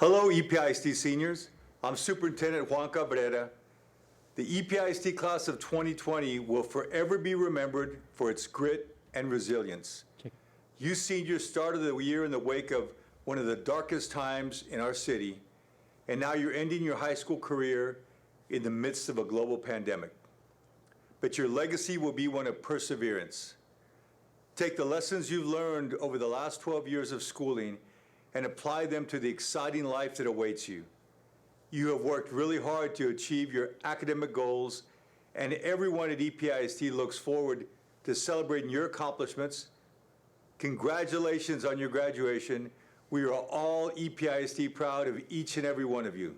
Hello, EPISD seniors. I'm Superintendent Juan Cabrera. The EPISD class of 2020 will forever be remembered for its grit and resilience. You seniors started the year in the wake of one of the darkest times in our city, and now you're ending your high school career in the midst of a global pandemic. But your legacy will be one of perseverance. Take the lessons you've learned over the last 12 years of schooling and apply them to the exciting life that awaits you. You have worked really hard to achieve your academic goals, and everyone at EPISD looks forward to celebrating your accomplishments. Congratulations on your graduation. We are all EPISD proud of each and every one of you.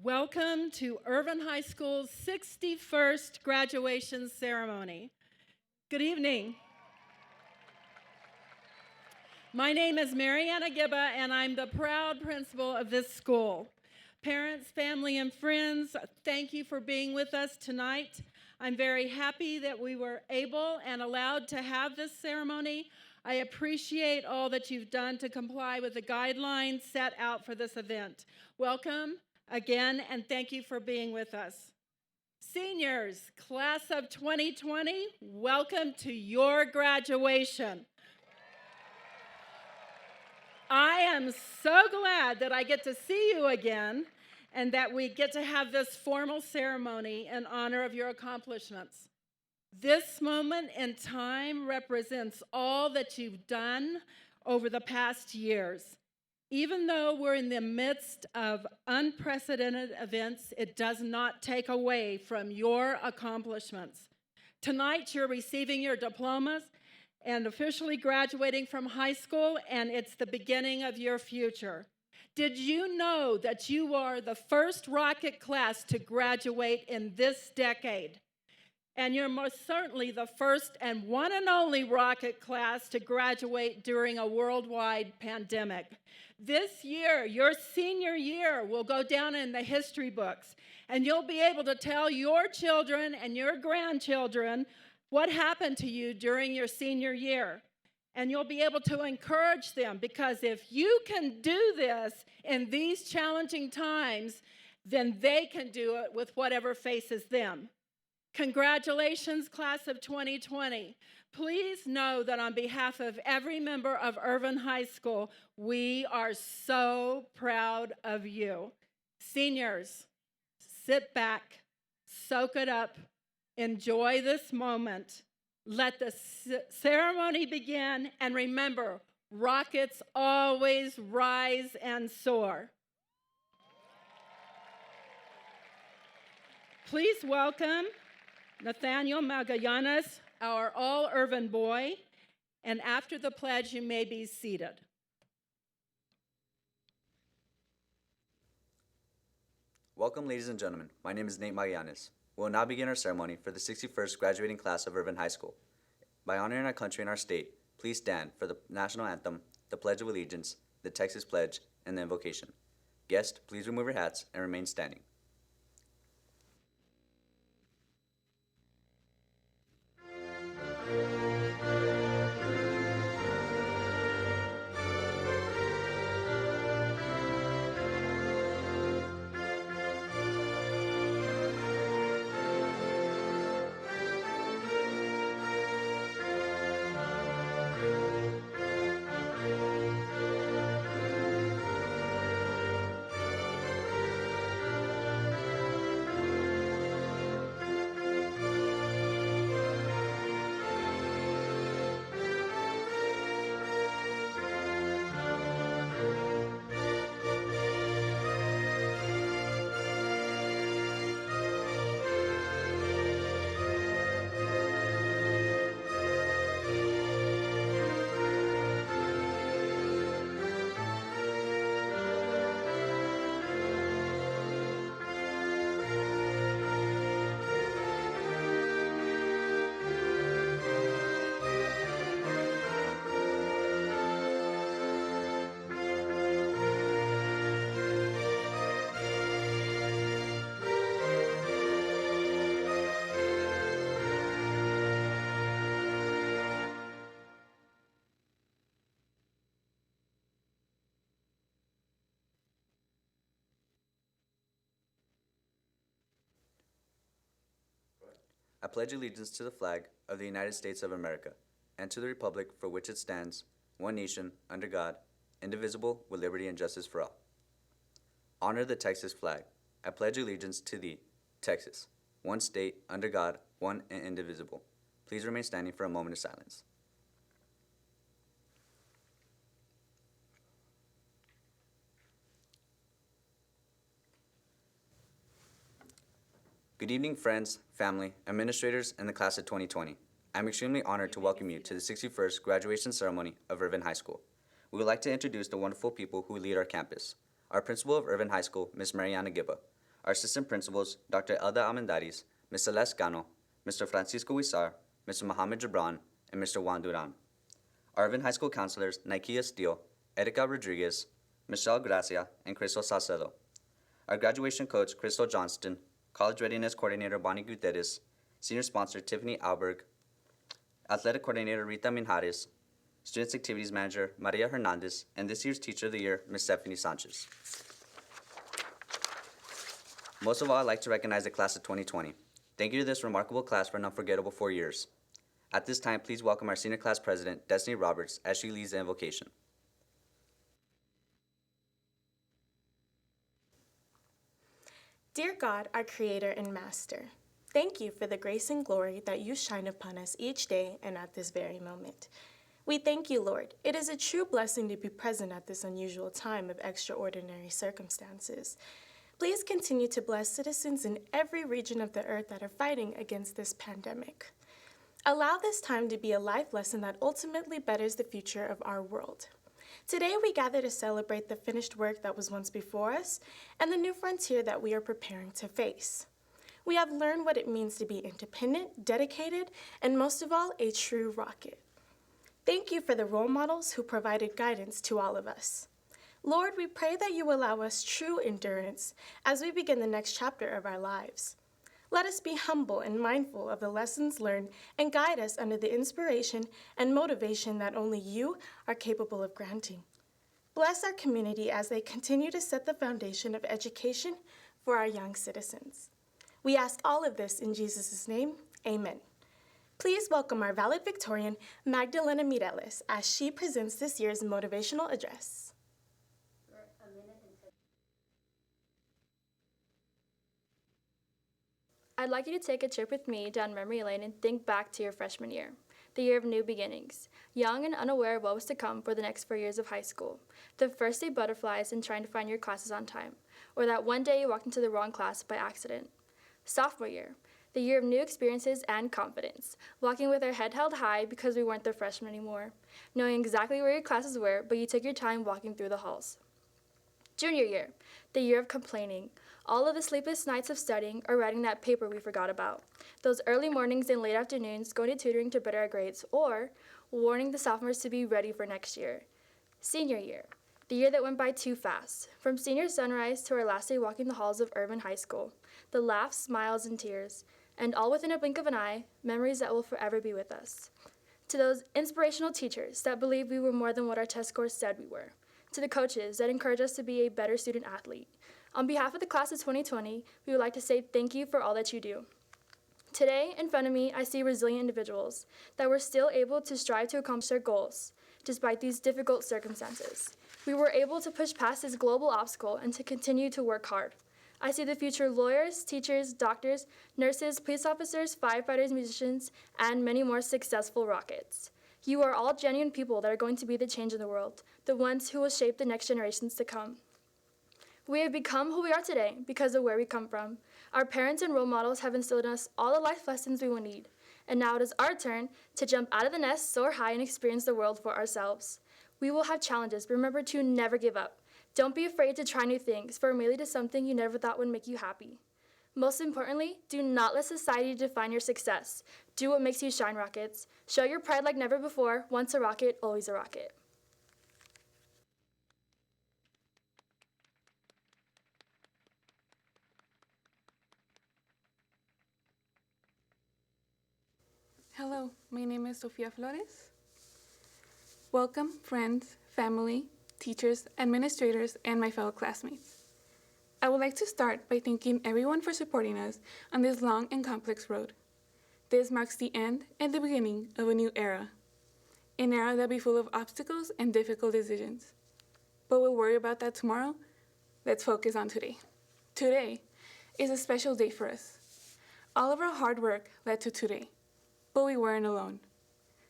Welcome to Irvin High School's 61st graduation ceremony. Good evening. My name is Mariana Gibba, and I'm the proud principal of this school. Parents, family, and friends, thank you for being with us tonight. I'm very happy that we were able and allowed to have this ceremony. I appreciate all that you've done to comply with the guidelines set out for this event. Welcome again, and thank you for being with us. Seniors, class of 2020, welcome to your graduation. I am so glad that I get to see you again and that we get to have this formal ceremony in honor of your accomplishments. This moment in time represents all that you've done over the past years. Even though we're in the midst of unprecedented events, it does not take away from your accomplishments. Tonight, you're receiving your diplomas and officially graduating from high school, and it's the beginning of your future. Did you know that you are the first Rocket class to graduate in this decade? And you're most certainly the first and one and only Rocket class to graduate during a worldwide pandemic. This year, your senior year, will go down in the history books, and you'll be able to tell your children and your grandchildren what happened to you during your senior year. And you'll be able to encourage them, because if you can do this in these challenging times, then they can do it with whatever faces them. Congratulations, class of 2020. Please know that on behalf of every member of Irvin High School, we are so proud of you. Seniors, sit back, soak it up, enjoy this moment. Let the ceremony begin, and remember, rockets always rise and soar. Please welcome Nathaniel Magallanes, our all-Irvin boy, and after the pledge, you may be seated. Welcome, ladies and gentlemen. My name is Nate Magallanes. We will now begin our ceremony for the 61st graduating class of Irvin High School. By honoring our country and our state, please stand for the national anthem, the Pledge of Allegiance, the Texas Pledge, and the invocation. Guests, please remove your hats and remain standing. I pledge allegiance to the flag of the United States of America and to the republic for which it stands, one nation, under God, indivisible, with liberty and justice for all. Honor the Texas flag. I pledge allegiance to thee, Texas, one state, under God, one and indivisible. Please remain standing for a moment of silence. Good evening, friends, family, administrators, and the class of 2020. I'm extremely honored to welcome you to the 61st graduation ceremony of Irvin High School. We would like to introduce the wonderful people who lead our campus. Our principal of Irvin High School, Ms. Mariana Gibba. our assistant principals, Dr. Elda Almendaris, Ms. Celeste Gano, Mr. Francisco Huizar, Mr. Mohammed Jabran, and Mr. Juan Duran. Our Irvin High School counselors, Nikia Steele, Erika Rodriguez, Michelle Gracia, and Crystal Salcedo. Our graduation coach, Crystal Johnston, college readiness coordinator, Bonnie Gutierrez, senior sponsor, Tiffany Alberg, athletic coordinator, Rita Minjares, students activities manager, Maria Hernandez, and this year's teacher of the year, Ms. Stephanie Sanchez. Most of all, I'd like to recognize the class of 2020. Thank you to this remarkable class for an unforgettable 4 years. At this time, please welcome our senior class president, Destiny Roberts, as she leads the invocation. Dear God, our Creator and Master, thank you for the grace and glory that you shine upon us each day and at this very moment. We thank you, Lord. It is a true blessing to be present at this unusual time of extraordinary circumstances. Please continue to bless citizens in every region of the earth that are fighting against this pandemic. Allow this time to be a life lesson that ultimately betters the future of our world. Today we gather to celebrate the finished work that was once before us and the new frontier that we are preparing to face. We have learned what it means to be independent, dedicated, and most of all, a true rocket. Thank you for the role models who provided guidance to all of us. Lord, we pray that you allow us true endurance as we begin the next chapter of our lives. Let us be humble and mindful of the lessons learned and guide us under the inspiration and motivation that only you are capable of granting. Bless our community as they continue to set the foundation of education for our young citizens. We ask all of this in Jesus' name, amen. Please welcome our valedictorian, Magdalena Mireles, as she presents this year's motivational address. I'd like you to take a trip with me down memory lane and think back to your freshman year, the year of new beginnings, young and unaware of what was to come for the next 4 years of high school, the first day butterflies and trying to find your classes on time, or that one day you walked into the wrong class by accident. Sophomore year, the year of new experiences and confidence, walking with our head held high because we weren't the freshmen anymore, knowing exactly where your classes were, but you took your time walking through the halls. Junior year, the year of complaining, all of the sleepless nights of studying or writing that paper we forgot about, those early mornings and late afternoons going to tutoring to better our grades, or warning the sophomores to be ready for next year. Senior year, the year that went by too fast, from senior sunrise to our last day walking the halls of Irvin High School, the laughs, smiles, and tears, and all within a blink of an eye, memories that will forever be with us. To those inspirational teachers that believed we were more than what our test scores said we were, to the coaches that encouraged us to be a better student athlete. On behalf of the class of 2020, we would like to say thank you for all that you do. Today, in front of me, I see resilient individuals that were still able to strive to accomplish their goals, despite these difficult circumstances. We were able to push past this global obstacle and to continue to work hard. I see the future lawyers, teachers, doctors, nurses, police officers, firefighters, musicians, and many more successful rockets. You are all genuine people that are going to be the change in the world, the ones who will shape the next generations to come. We have become who we are today because of where we come from. Our parents and role models have instilled in us all the life lessons we will need. And now it is our turn to jump out of the nest, soar high, and experience the world for ourselves. We will have challenges, but remember to never give up. Don't be afraid to try new things, for it may lead to something you never thought would make you happy. Most importantly, do not let society define your success. Do what makes you shine, rockets. Show your pride like never before. Once a rocket, always a rocket. Hello, my name is Sofia Flores. Welcome, friends, family, teachers, administrators, and my fellow classmates. I would like to start by thanking everyone for supporting us on this long and complex road. This marks the end and the beginning of a new era, an era that will be full of obstacles and difficult decisions. But we'll worry about that tomorrow. Let's focus on today. Today is a special day for us. All of our hard work led to today. But we weren't alone.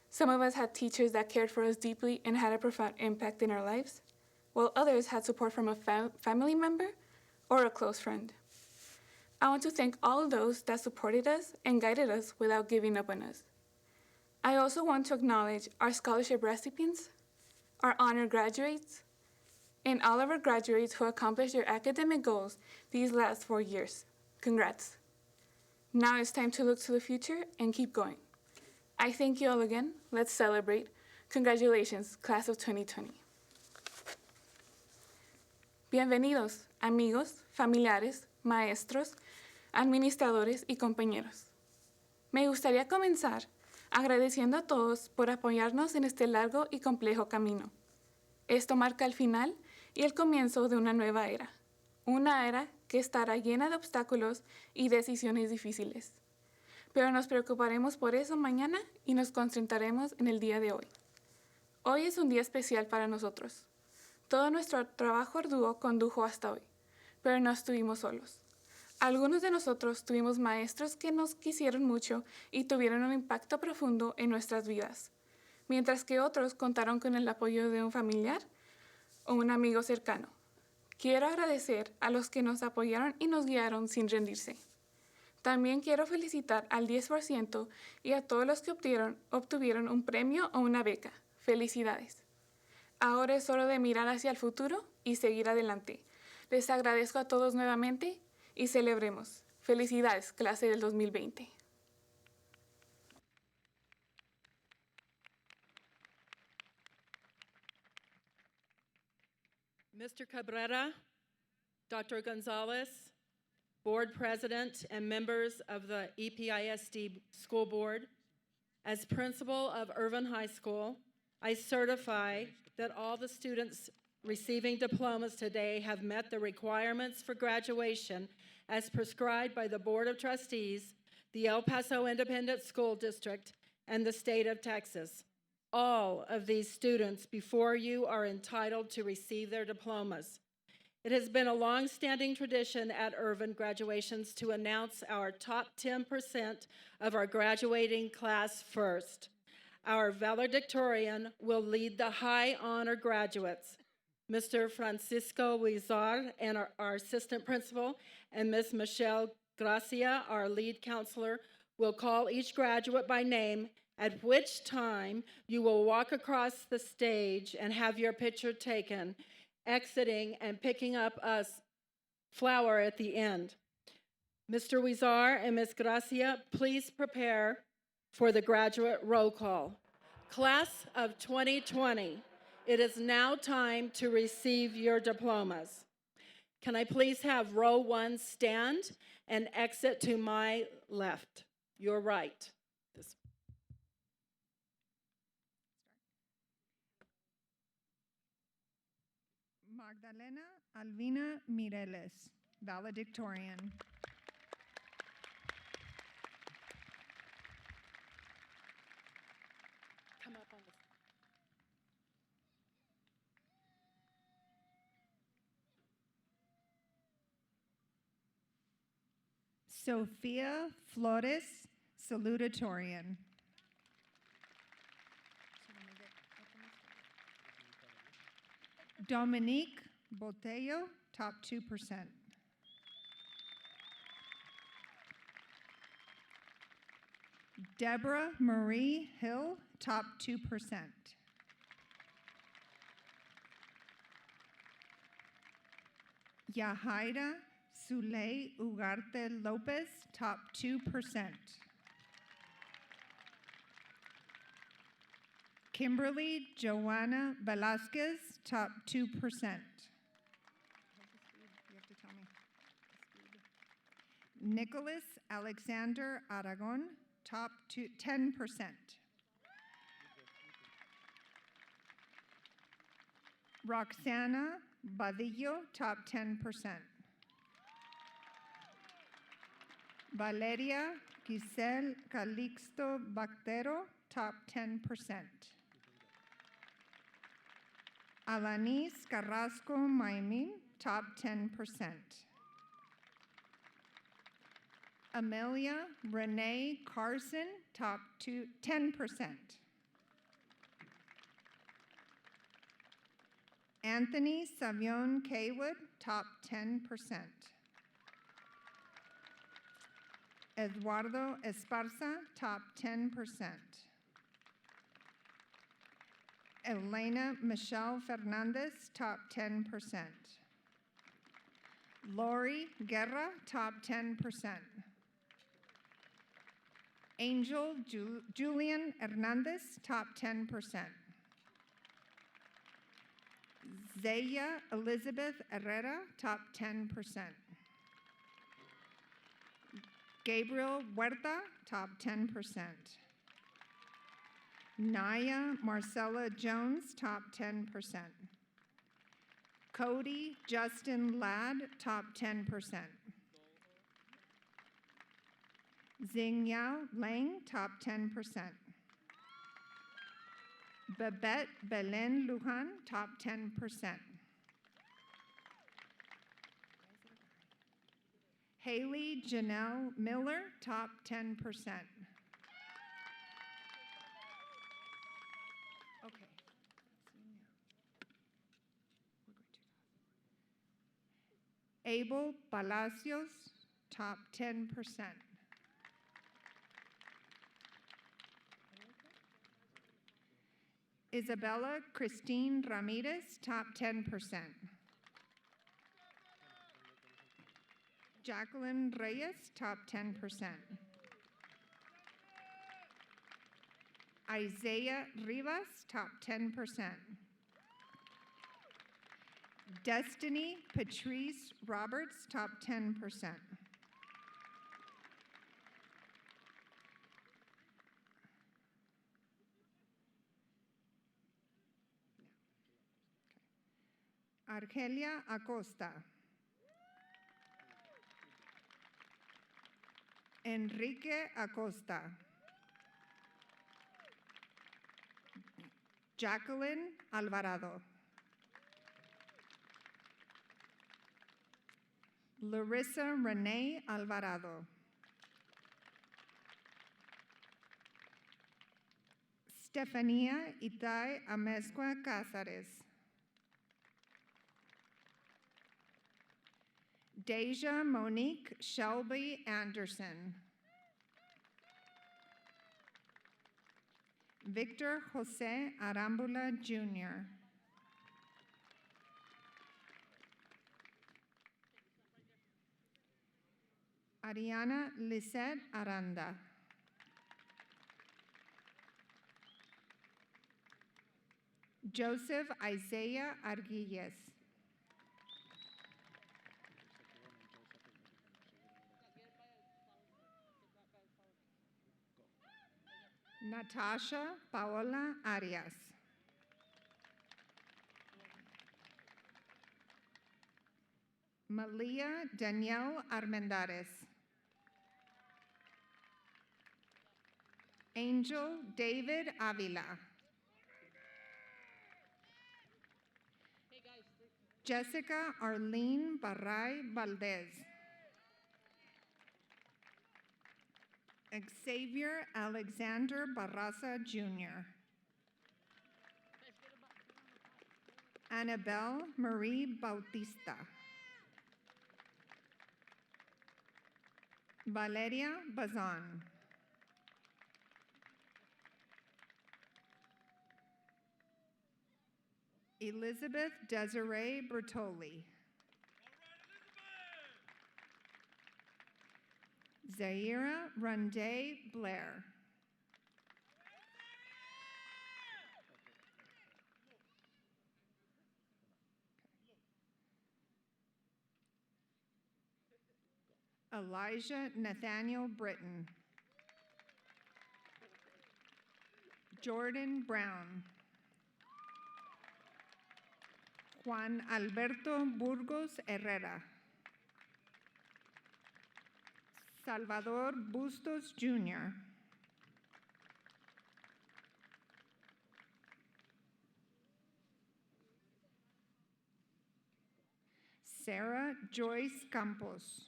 Some of us had teachers that cared for us deeply and had a profound impact in our lives, while others had support from a family member or a close friend. I want to thank all those that supported us and guided us without giving up on us. I also want to acknowledge our scholarship recipients, our honored graduates, and all of our graduates who accomplished their academic goals these last 4 years. Congrats. Now it's time to look to the future and keep going. I thank you all again. Let's celebrate. Congratulations, class of 2020. Bienvenidos, amigos, familiares, maestros, administradores y compañeros. Me gustaría comenzar agradeciendo a todos por apoyarnos en este largo y complejo camino. Esto marca el final y el comienzo de una nueva era. Una era que estará llena de obstáculos y decisiones difíciles. Pero nos preocuparemos por eso mañana y nos concentraremos en el día de hoy. Hoy es un día especial para nosotros. Todo nuestro trabajo arduo condujo hasta hoy, pero no estuvimos solos. Algunos de nosotros tuvimos maestros que nos quisieron mucho y tuvieron un impacto profundo en nuestras vidas, mientras que otros contaron con el apoyo de un familiar o un amigo cercano. Quiero agradecer a los que nos apoyaron y nos guiaron sin rendirse. También quiero felicitar al 10% y a todos los que obtuvieron un premio o una beca. Felicidades. Ahora es hora de mirar hacia el futuro y seguir adelante. Les agradezco a todos nuevamente y celebremos. Felicidades, clase del 2020. Mr. Cabrera, Dr. Gonzalez, Board President and members of the EPISD School Board, as principal of Irvin High School, I certify that all the students receiving diplomas today have met the requirements for graduation as prescribed by the Board of Trustees, the El Paso Independent School District, and the state of Texas. All of these students before you are entitled to receive their diplomas. It has been a long-standing tradition at Irvin graduations to announce our top 10% of our graduating class first. Our valedictorian will lead the high honor graduates. Mr. Francisco Huizar, and our assistant principal, and Ms. Michelle Gracia, our lead counselor, will call each graduate by name, at which time you will walk across the stage and have your picture taken, exiting and picking up a flower at the end. Mr. Huizar and Ms. Gracia, please prepare for the graduate roll call. Class of 2020, it is now time to receive your diplomas. Can I please have row 1 stand and exit to my left, your right? Magdalena Alvina Mireles, valedictorian. Come up on this. Sofia Flores, salutatorian. Dominique Botello, top 2%. Deborah Marie Hill, top 2%. Yahaira Zuley Ugarte Lopez, top 2%. Kimberly Joanna Velasquez, top 2%. Nicholas Alexander Aragon, top 10%. Roxana Badillo, top 10%. Valeria Giselle Calixto Bactero, top 10%. Alanis Carrasco Maimin, top 10%. Amelia Renee Carson, top 10%. Anthony Savion Kaywood, top 10%. Eduardo Esparza, top 10%. Elena Michelle Fernandez, top 10%. Lori Guerra, top 10%. Angel Julian Hernandez, top 10%. Zaya Elizabeth Herrera, top 10%. Gabriel Huerta, top 10%. Naya Marcella Jones, top 10%. Cody Justin Ladd, top 10%. Xingyao Lang, top 10%. Babette Belen Lujan, top 10%. Haley Janelle Miller, top 10%. Okay. Abel Palacios, top 10%. Isabella Christine Ramirez, top 10%. Jacqueline Reyes, top 10%. Isaiah Rivas, top 10%. Destiny Patrice Roberts, top 10%. Argelia Acosta. Enrique Acosta. Jacqueline Alvarado. Larissa Renee Alvarado. Stefania Itai Amezcua Cázares. Deja Monique Shelby Anderson. Victor Jose Arambula Jr. Ariana Lisette Aranda. Joseph Isaiah Arguelles. Natasha Paola Arias. Malia Danielle Armendariz. Angel David Avila. Jessica Arlene Barray Valdez. Xavier Alexander Barraza Jr. Annabelle Marie Bautista. Valeria Bazan. Elizabeth Desiree Bertoli. Zaira Runday Blair. Elijah Nathaniel Britton. Jordan Brown. Juan Alberto Burgos Herrera. Salvador Bustos Jr. Sarah Joyce Campos.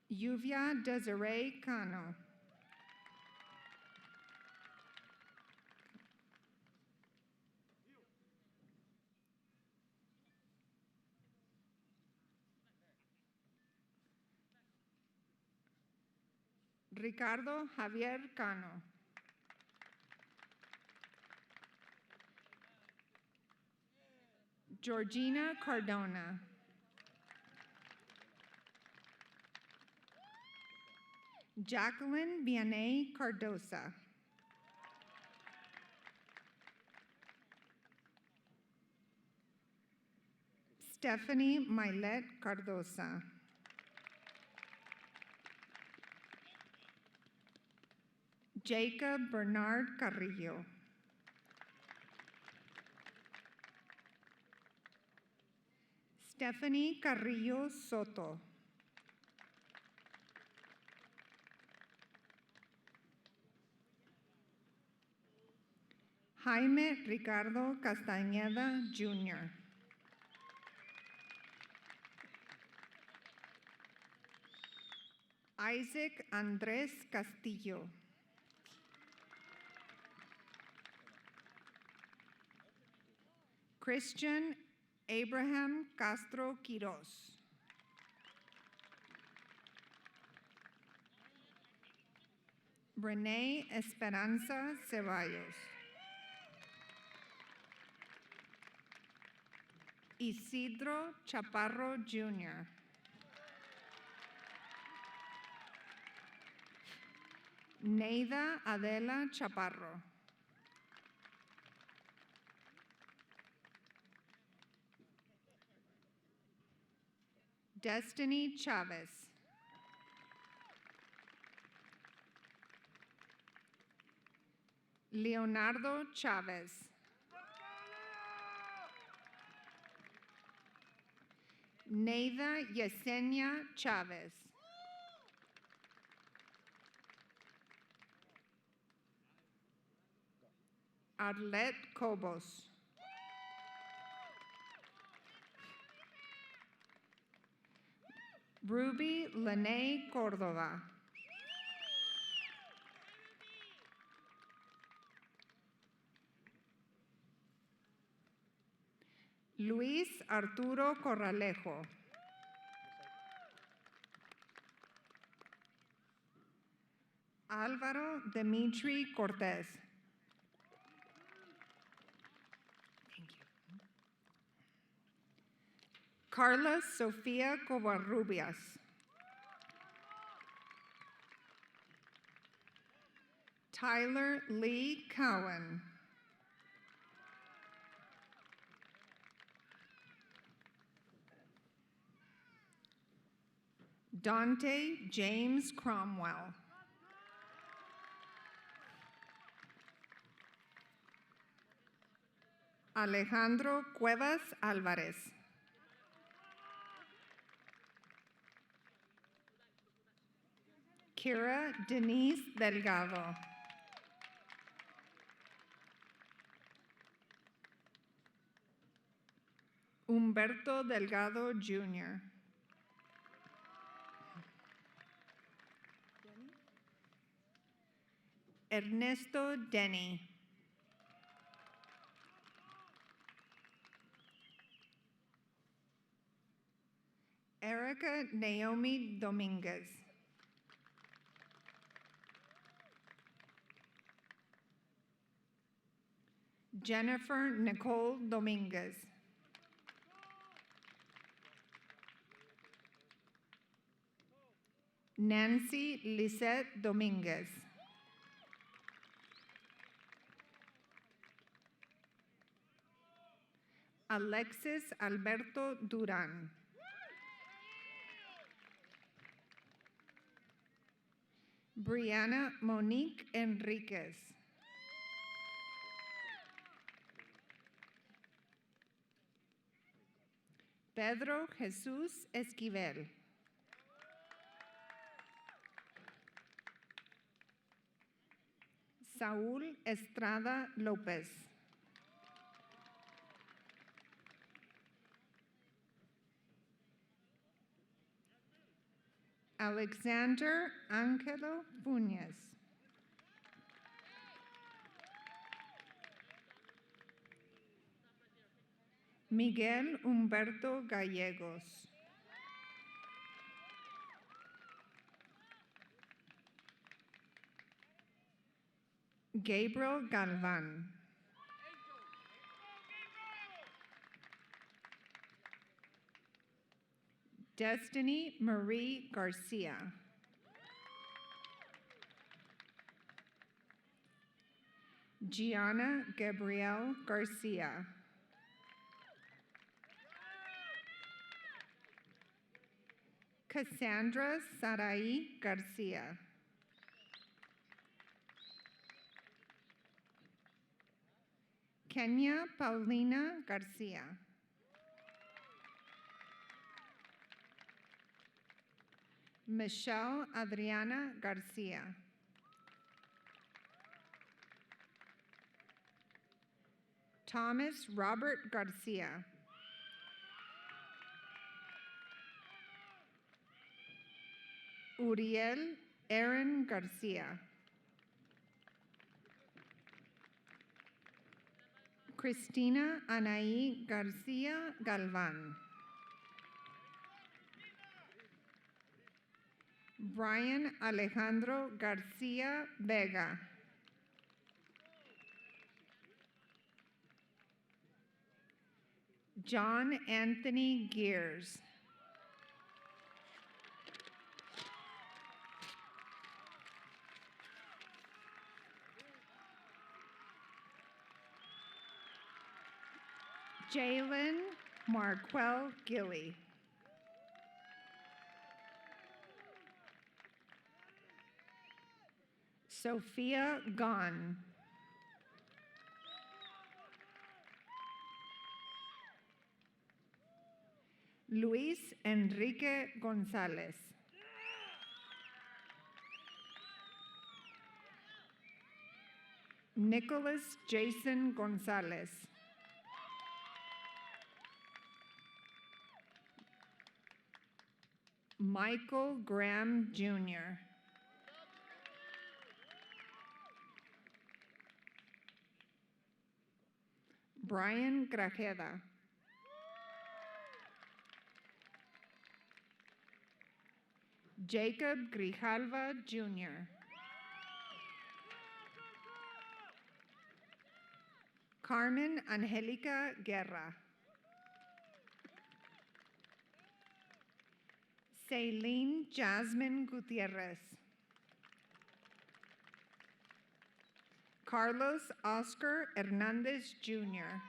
Yuvia Desiree Cano. Ricardo Javier Cano. Georgina Cardona. Jacqueline Vianney Cardosa. Stephanie Milet Cardosa. Jacob Bernard Carrillo. Stephanie Carrillo Soto. Jaime Ricardo Castañeda Jr. Isaac Andrés Castillo. Christian Abraham Castro Quiroz. Renee Esperanza Ceballos. Isidro Chaparro Jr. Neida Adela Chaparro. Destiny Chavez. Leonardo Chavez. Neida Yesenia Chavez. Arlette Cobos. Ruby Lene Cordova. Luis Arturo Corralejo. Álvaro Dimitri Cortez. Thank you. Carla Sofía Covarrubias. Tyler Lee Cowan. Dante James Cromwell. Alejandro Cuevas Álvarez. Kira Denise Delgado. Humberto Delgado Jr. Ernesto Denny. Erica Naomi Dominguez. Jennifer Nicole Dominguez. Nancy Lisette Dominguez. Alexis Alberto Duran. Brianna Monique Enriquez. Pedro Jesús Esquivel. Saúl Estrada López. Alexander Angelo Funes. Miguel Humberto Gallegos. Gabriel Galvan. Destiny Marie Garcia. Gianna Gabrielle Garcia. Cassandra Sarai Garcia. Kenya Paulina Garcia. Michelle Adriana Garcia. Thomas Robert Garcia. Uriel Aaron Garcia. Cristina Anaí Garcia Galvan. Brian Alejandro Garcia Vega. John Anthony Gears. Jalen Marquel Gilly. Sophia Gon. Luis Enrique Gonzalez. Nicholas Jason Gonzalez. Michael Graham Jr. Brian Grajeda. Jacob Grijalva Jr. Carmen Angelica Guerra. Celine Jasmine Gutierrez. Carlos Oscar Hernandez Jr.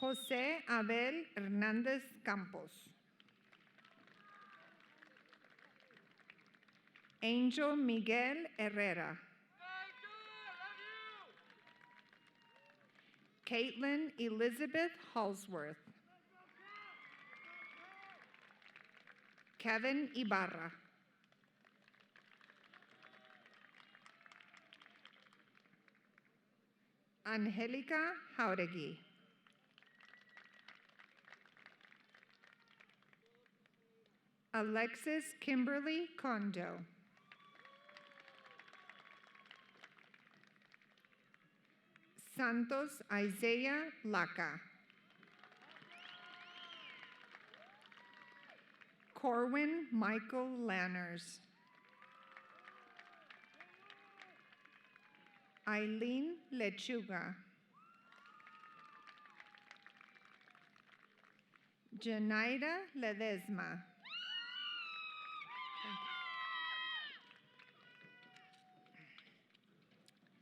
José Abel Hernández Campos. Angel Miguel Herrera. Caitlin Elizabeth Halsworth. Kevin Ibarra. Angelica Jauregui. Alexis Kimberly Kondo. Santos Isaiah Laca. Corwin Michael Lanners. Eileen Lechuga. Janaida Ledesma.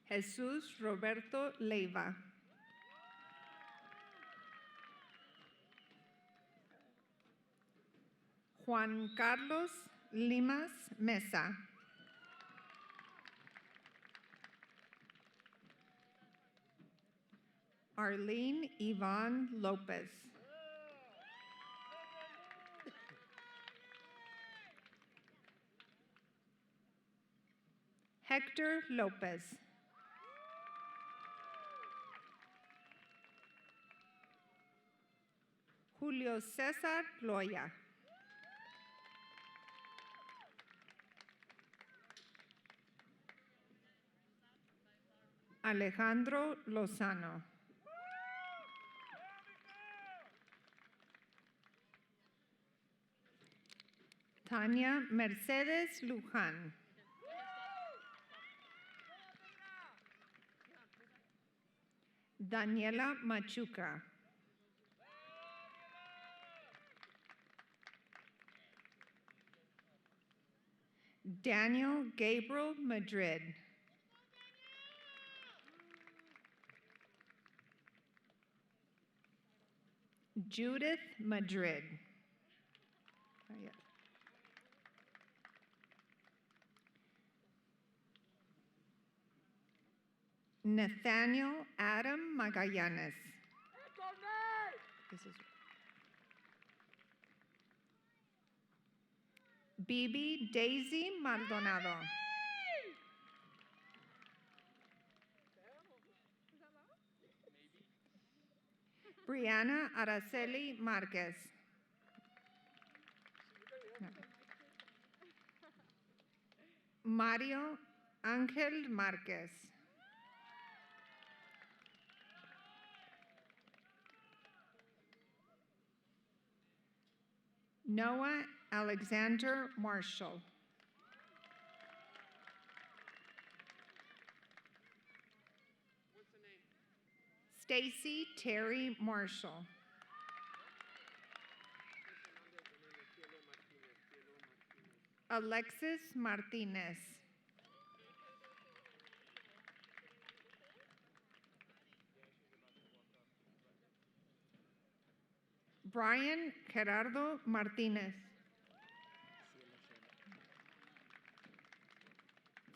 Jesús Roberto Leiva. Juan Carlos Limas Mesa. Arlene Yvonne Lopez. Hector Lopez. Julio Cesar Loya. Alejandro Lozano. Tania Mercedes Luján. Daniela Machuca. Daniel Gabriel Madrid. Judith Madrid. Oh, yeah. Nathaniel Adam Magallanes. This is Bibi Daisy Maldonado. Brianna Araceli Marquez. Mario Ángel Marquez. Noah Alexander Marshall. Stacy Terry Marshall. Alexis Martinez. Brian Gerardo Martinez.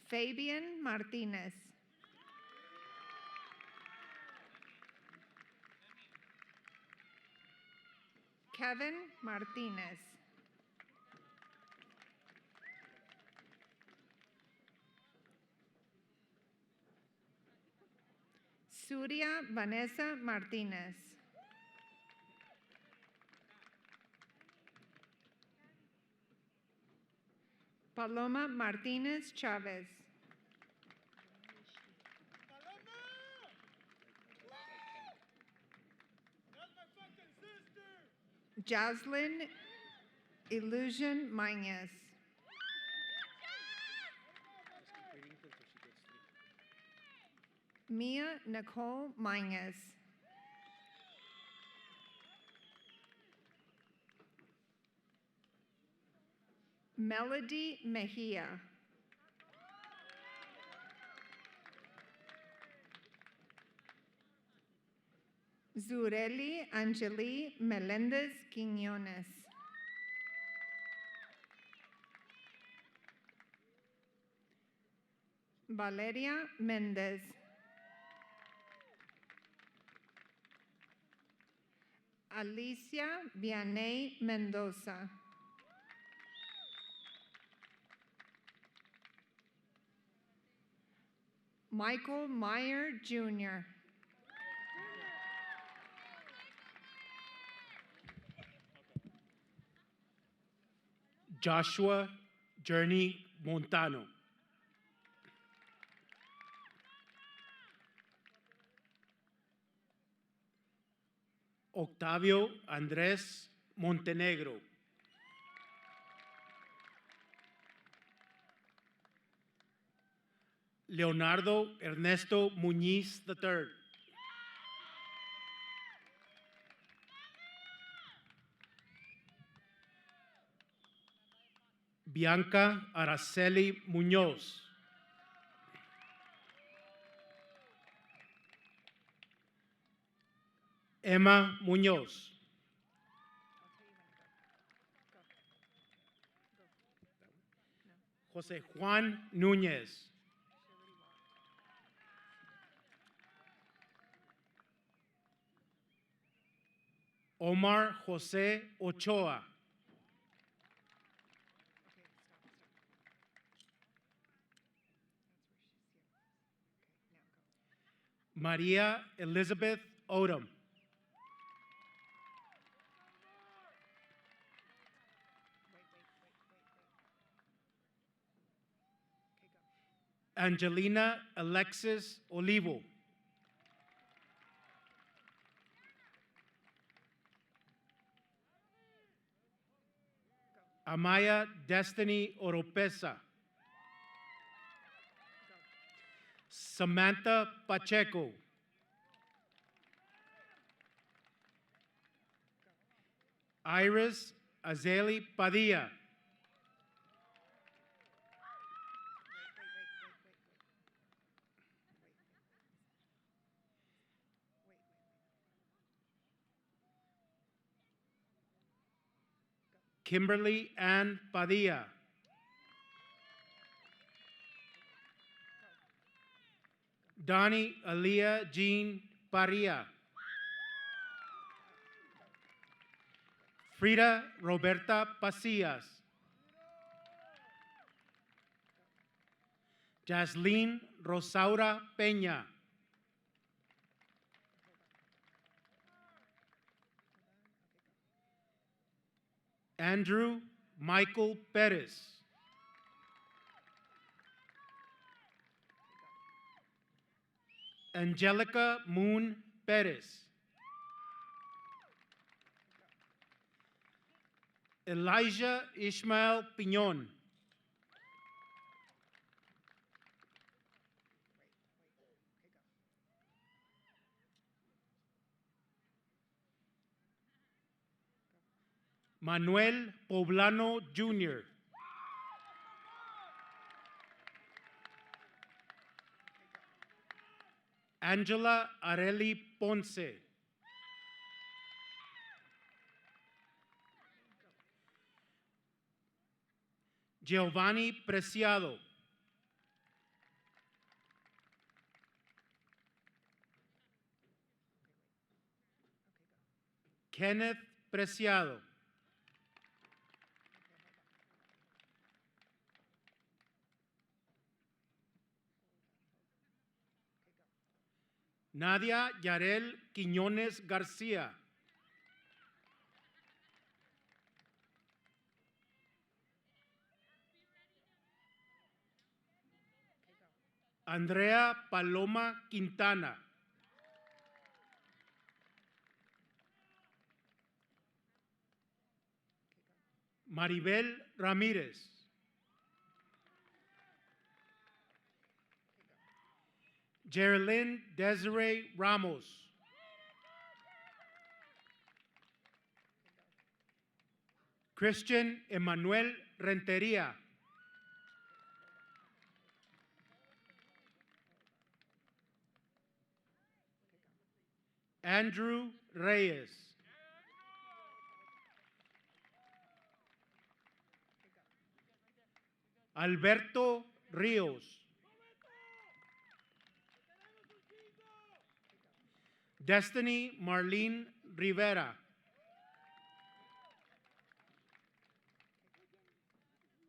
Fabian Martinez. Kevin Martinez. Surya Vanessa Martinez. Paloma Martinez Chavez. Jaslyn Illusion Mañez. Mia Nicole Mañez. Melody Mejia. Zureli Angeli Melendez Quiñones. Valeria Mendez. Alicia Vianey Mendoza. Michael Meyer Jr. Joshua Journey Montano. Octavio Andrés Montenegro. Leonardo Ernesto Muñiz III. Bianca Araceli Muñoz. Emma Muñoz. José Juan Núñez. Omar José Ochoa. Maria Elizabeth Odom. Angelina Alexis Olivo. Amaya Destiny Oropesa. Samantha Pacheco. Iris Azeli Padilla. Kimberly Ann Padilla. Donnie Aaliyah Jean Paria. Frida Roberta Pasillas. Jasleen Rosaura Peña. Andrew Michael Perez. Angelica Moon Perez. Elijah Ishmael Piñon. Manuel Poblano Jr. Angela Areli Ponce. Giovanni Preciado. Kenneth Preciado. Nadia Yarel Quiñones García. Andrea Paloma Quintana. Maribel Ramírez. Geraldine Desiree Ramos. Christian Emmanuel Renteria. Andrew Reyes. Alberto Ríos. Destiny Marlene Rivera.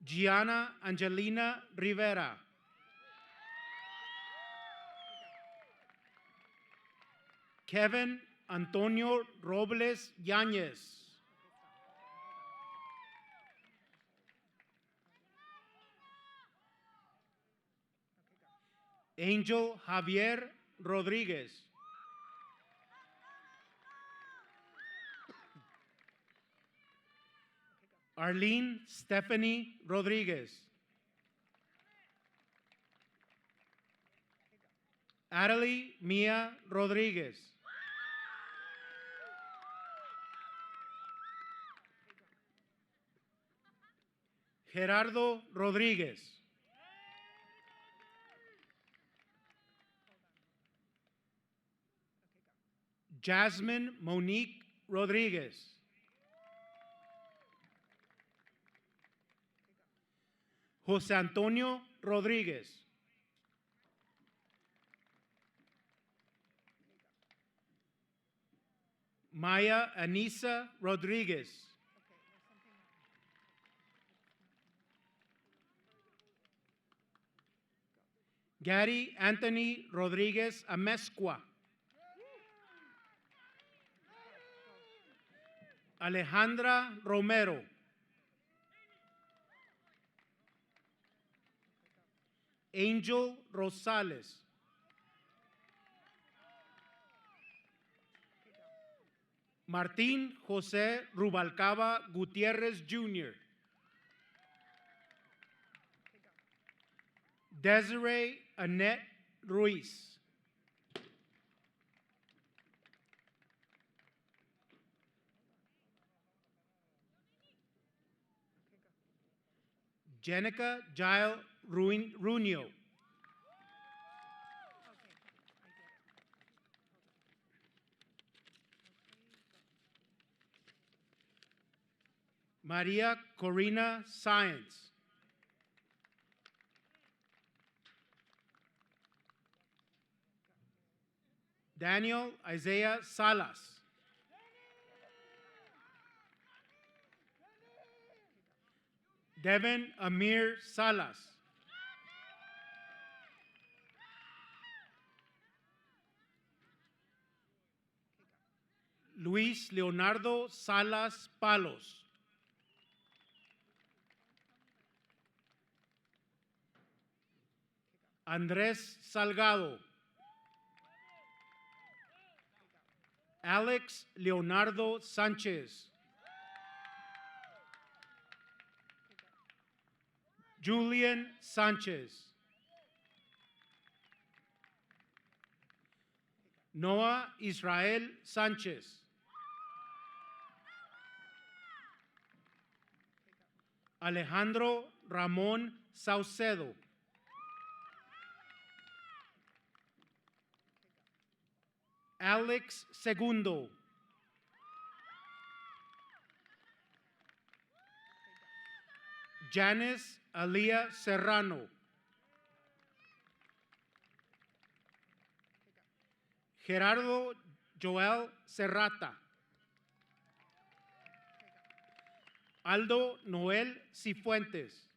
Gianna Angelina Rivera. Kevin Antonio Robles Yáñez. Angel Javier Rodríguez. Arlene Stephanie Rodríguez. Adelie Mia Rodríguez. Gerardo Rodríguez. Jasmine Monique Rodríguez. José Antonio Rodríguez. Maya Anisa Rodríguez. Gary Anthony Rodríguez Amezcua. Alejandra Romero. Angel Rosales. Martín José Rubalcaba Gutiérrez Jr. Desiree Annette Ruiz. Jenica Jael Runio. Maria Corina Science. Daniel Isaiah Salas. Devin Amir Salas. Luis Leonardo Salas Palos. Andrés Salgado. Alex Leonardo Sanchez. Julian Sanchez. Noah Israel Sanchez. Alejandro Ramón Saucedo. Alex Segundo. Janice Alia Serrano. Gerardo Joel Serrata. Aldo Noel Cifuentes.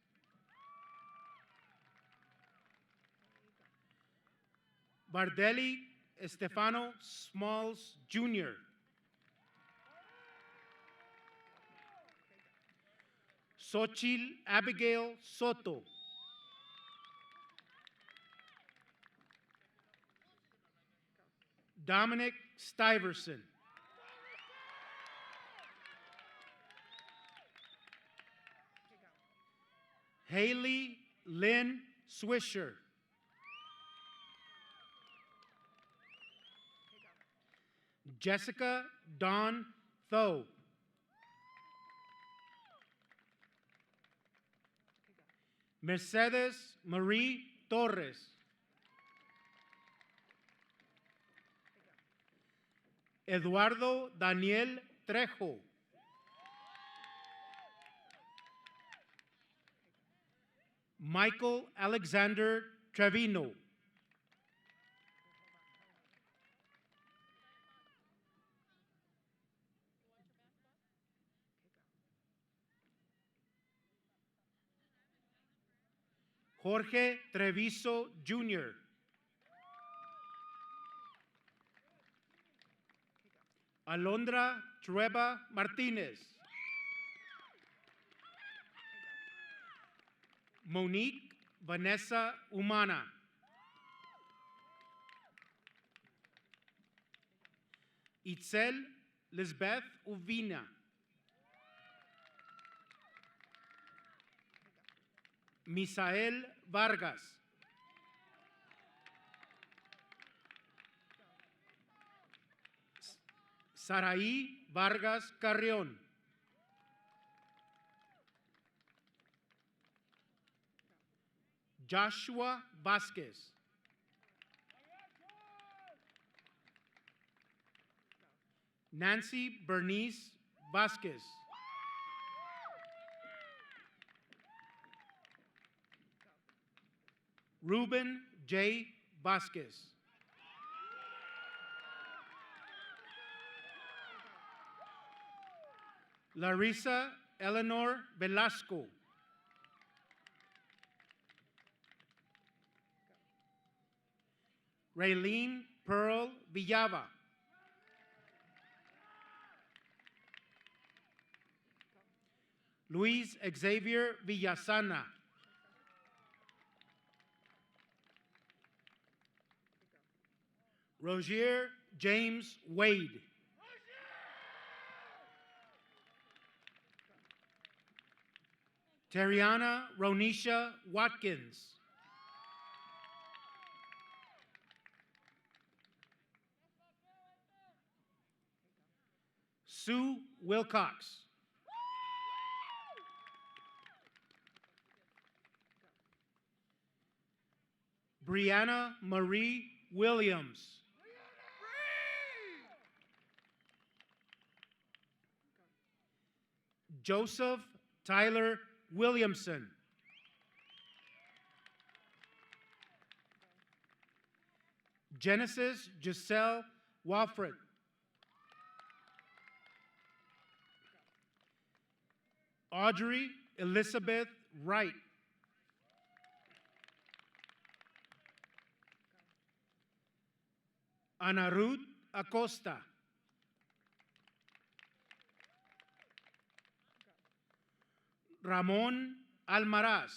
Bardelli Estefano Smalls Jr. Xochitl Abigail Soto. Dominic Stiverson. Haley Lynn Swisher. Jessica Dawn Tho. Mercedes Marie Torres. Eduardo Daniel Trejo. Michael Alexander Trevino. Jorge Treviso Jr. Alondra Trueba Martinez. Monique Vanessa Umana. Itzel Lisbeth Uvina. Misael Vargas. Saraí Vargas Carrión. Joshua Vasquez. Nancy Bernice Vasquez. Ruben J. Vasquez. Larissa Eleanor Velasco. Raylene Pearl Villava. Luis Xavier Villasana. Rogier James Wade. Terriana Ronisha Watkins. Sue Wilcox. Brianna Marie Williams. Joseph Tyler Williamson. Genesis Giselle Walfred. Audrey Elizabeth Wright. Ana Ruth Acosta. Ramon Almaraz.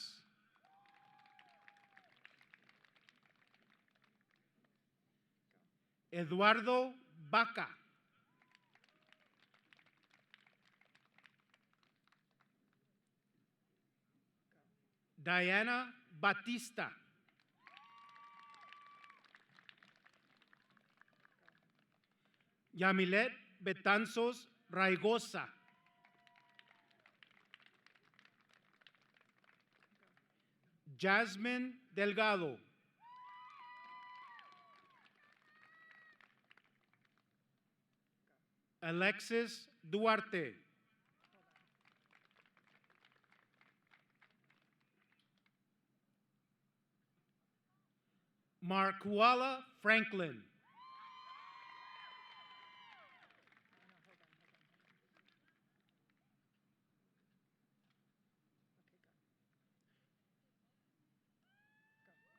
Eduardo Baca. Diana Batista. Yamilet Betanzos Raigosa. Jasmine Delgado. Alexis Duarte. Marquala Franklin.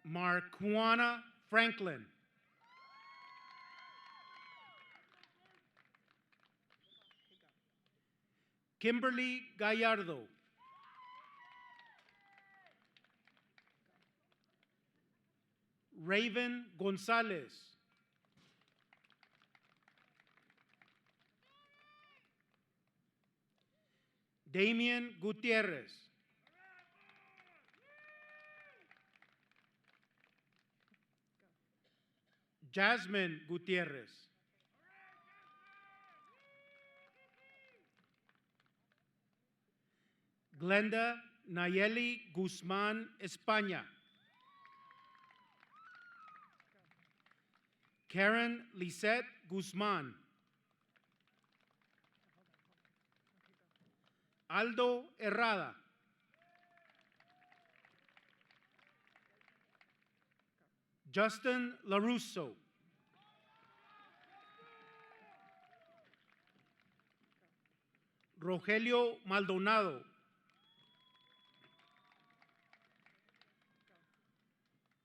Marquana Franklin. Kimberly Gallardo. Raven Gonzalez. Damian Gutierrez. Jasmine Gutierrez. Glenda Nayeli Guzman España. Karen Lisette Guzman. Aldo Herrada. Justin LaRusso. Rogelio Maldonado.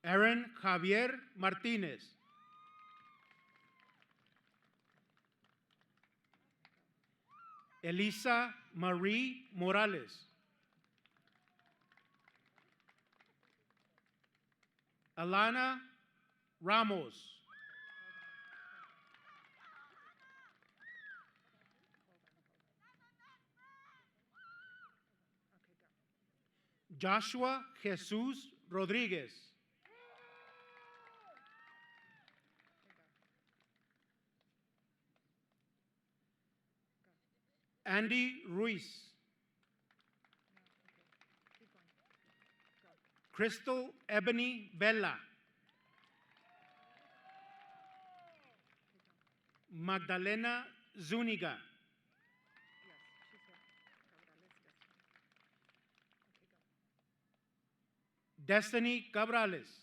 Aaron Javier Martinez. Elisa Marie Morales. Alana Ramos. Joshua Jesus Rodriguez. Andy Ruiz. Crystal Ebony Bella. Magdalena Zuniga. Destiny Cabrales.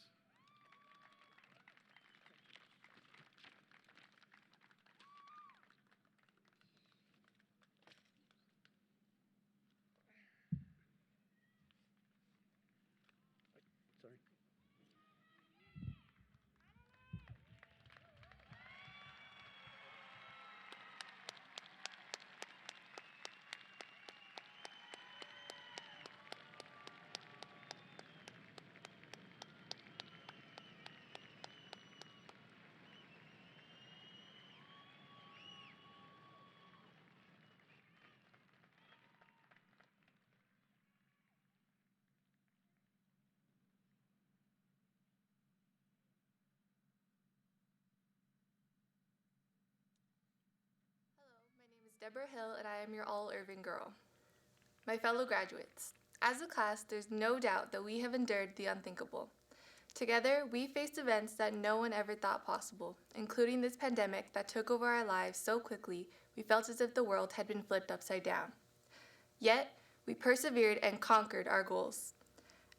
Deborah Hill, and I am your all Irvin girl. My fellow graduates, as a class, there's no doubt that we have endured the unthinkable. Together, we faced events that no one ever thought possible, including this pandemic that took over our lives so quickly we felt as if the world had been flipped upside down. Yet, we persevered and conquered our goals.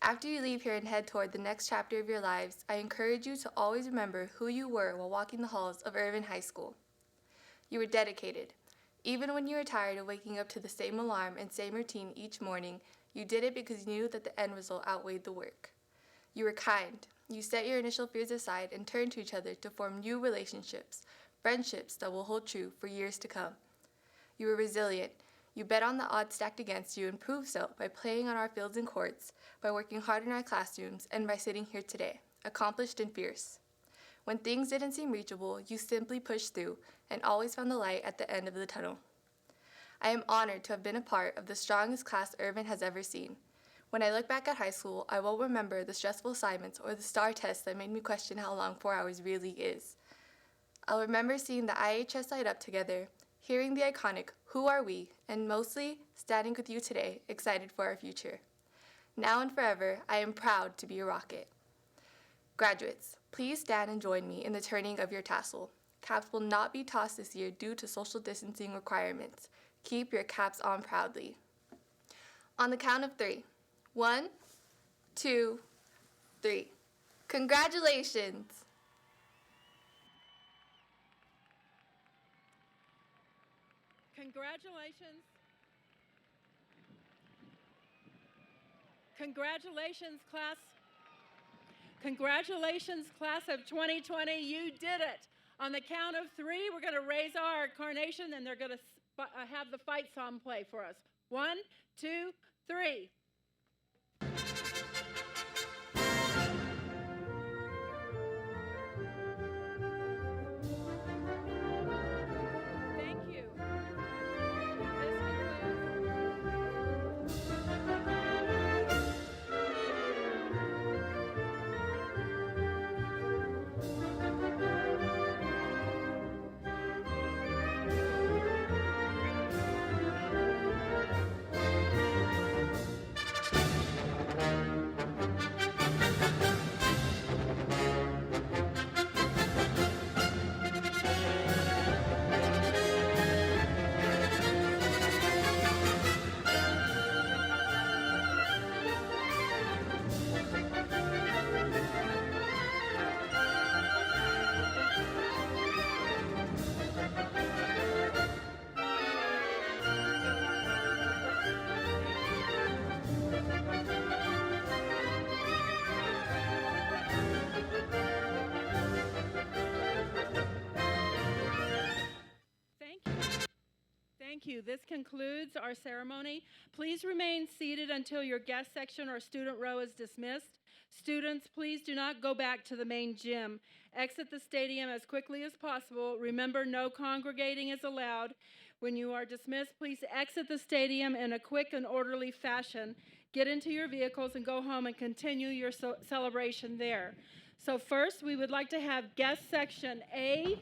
After you leave here and head toward the next chapter of your lives, I encourage you to always remember who you were while walking the halls of Irvin High School. You were dedicated. Even when you were tired of waking up to the same alarm and same routine each morning, you did it because you knew that the end result outweighed the work. You were kind. You set your initial fears aside and turned to each other to form new relationships, friendships that will hold true for years to come. You were resilient. You bet on the odds stacked against you and proved so by playing on our fields and courts, by working hard in our classrooms, and by sitting here today, accomplished and fierce. When things didn't seem reachable, you simply pushed through and always found the light at the end of the tunnel. I am honored to have been a part of the strongest class Irvin has ever seen. When I look back at high school, I won't remember the stressful assignments or the STAR tests that made me question how long 4 hours really is. I'll remember seeing the IHS light up together, hearing the iconic "Who Are We?" and mostly standing with you today, excited for our future. Now and forever, I am proud to be a Rocket. Graduates, please stand and join me in the turning of your tassel. Caps will not be tossed this year due to social distancing requirements. Keep your caps on proudly. On the count of 3. 1, 2, 3. Congratulations! Congratulations. Congratulations, class. Congratulations, class of 2020. You did it. On the count of 3, we're going to raise our carnation, and they're going to have the fight song play for us. 1, 2, 3. Thank you. Thank you. This concludes our ceremony. Please remain seated until your guest section or student row is dismissed. Students, please do not go back to the main gym. Exit the stadium as quickly as possible. Remember, no congregating is allowed. When you are dismissed, please exit the stadium in a quick and orderly fashion. Get into your vehicles and go home and continue your celebration there. So first, we would like to have guest section A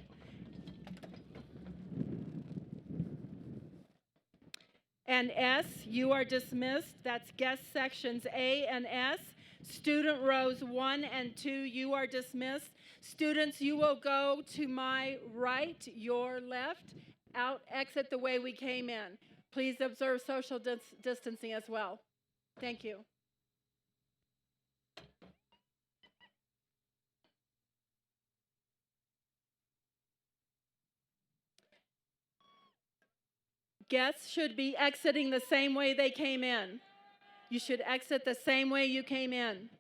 and S. You are dismissed. That's guest sections A and S. Student rows 1 and 2, you are dismissed. Students, you will go to my right, your left. Out, exit the way we came in. Please observe social distancing as well. Thank you. Guests should be exiting the same way they came in. You should exit the same way you came in.